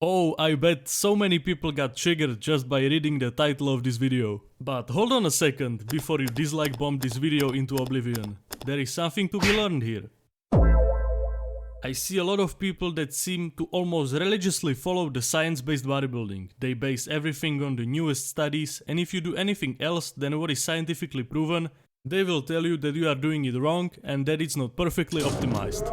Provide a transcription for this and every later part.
Oh, I bet so many people got triggered just by reading the title of this video. But hold on a second before you dislike bomb this video into oblivion. There is something to be learned here. I see a lot of people that seem to almost religiously follow the science-based bodybuilding. They base everything on the newest studies, and if you do anything else than what is scientifically proven, they will tell you that you are doing it wrong and that it's not perfectly optimized.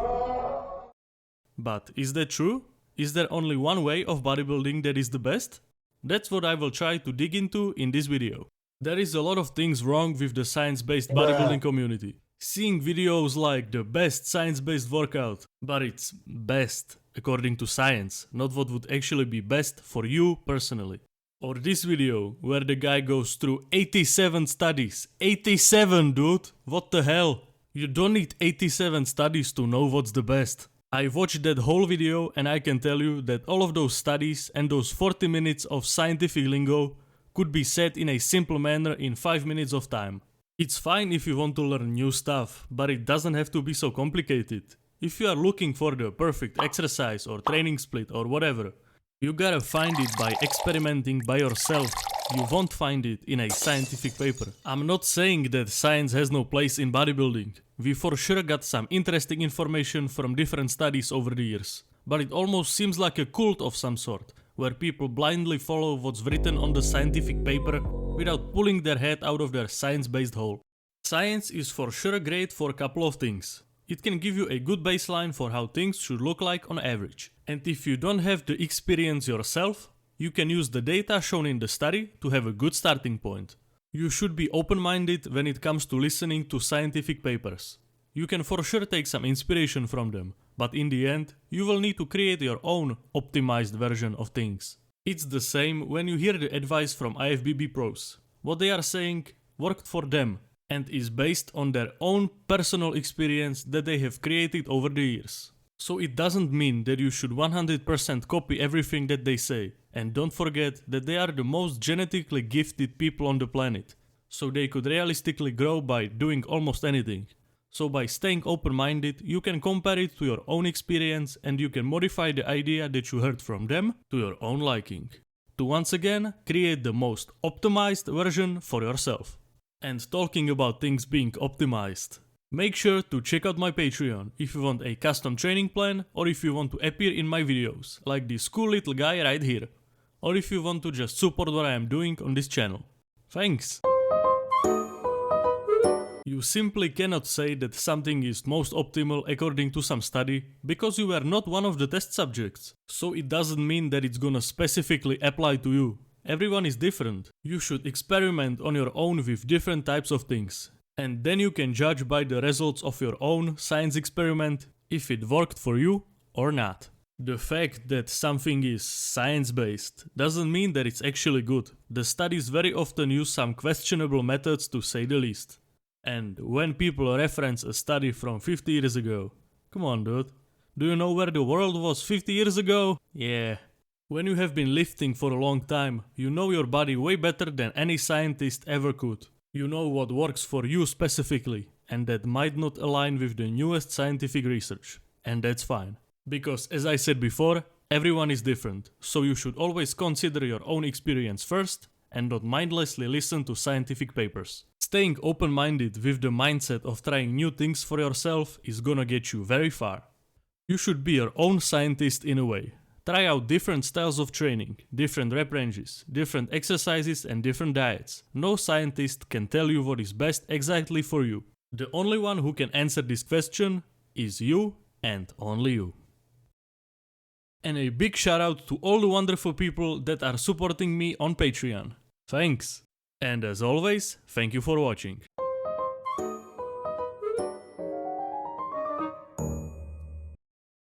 But is that true? Is there only one way of bodybuilding that is the best? That's what I will try to dig into in this video. There is a lot of things wrong with the science-based bodybuilding community. Seeing videos like the best science-based workout, but it's best according to science, not what would actually be best for you personally. Or this video where the guy goes through 87 studies. 87, dude! What the hell? You don't need 87 studies to know what's the best. I watched that whole video and I can tell you that all of those studies and those 40 minutes of scientific lingo could be said in a simple manner in 5 minutes of time. It's fine if you want to learn new stuff, but it doesn't have to be so complicated. If you are looking for the perfect exercise or training split or whatever, you gotta find it by experimenting by yourself. You won't find it in a scientific paper. I'm not saying that science has no place in bodybuilding. We for sure got some interesting information from different studies over the years. But it almost seems like a cult of some sort, where people blindly follow what's written on the scientific paper without pulling their head out of their science-based hole. Science is for sure great for a couple of things. It can give you a good baseline for how things should look like on average. And if you don't have the experience yourself, you can use the data shown in the study to have a good starting point. You should be open-minded when it comes to listening to scientific papers. You can for sure take some inspiration from them, but in the end, you will need to create your own optimized version of things. It's the same when you hear the advice from IFBB pros. What they are saying worked for them and is based on their own personal experience that they have created over the years. So it doesn't mean that you should 100% copy everything that they say. And don't forget that they are the most genetically gifted people on the planet. So they could realistically grow by doing almost anything. So by staying open-minded, you can compare it to your own experience and you can modify the idea that you heard from them to your own liking. To once again create the most optimized version for yourself. And talking about things being optimized, make sure to check out my Patreon if you want a custom training plan or if you want to appear in my videos, like this cool little guy right here. Or if you want to just support what I am doing on this channel. Thanks! You simply cannot say that something is most optimal according to some study because you were not one of the test subjects. So it doesn't mean that it's gonna specifically apply to you. Everyone is different. You should experiment on your own with different types of things. And then you can judge by the results of your own science experiment if it worked for you or not. The fact that something is science-based doesn't mean that it's actually good. The studies very often use some questionable methods to say the least. And when people reference a study from 50 years ago, come on dude, do you know where the world was 50 years ago? Yeah. When you have been lifting for a long time, you know your body way better than any scientist ever could. You know what works for you specifically, and that might not align with the newest scientific research. And that's fine. Because as I said before, everyone is different, so you should always consider your own experience first and not mindlessly listen to scientific papers. Staying open-minded with the mindset of trying new things for yourself is gonna get you very far. You should be your own scientist in a way. Try out different styles of training, different rep ranges, different exercises and different diets. No scientist can tell you what is best exactly for you. The only one who can answer this question is you and only you. And a big shout out to all the wonderful people that are supporting me on Patreon. Thanks! And as always, thank you for watching.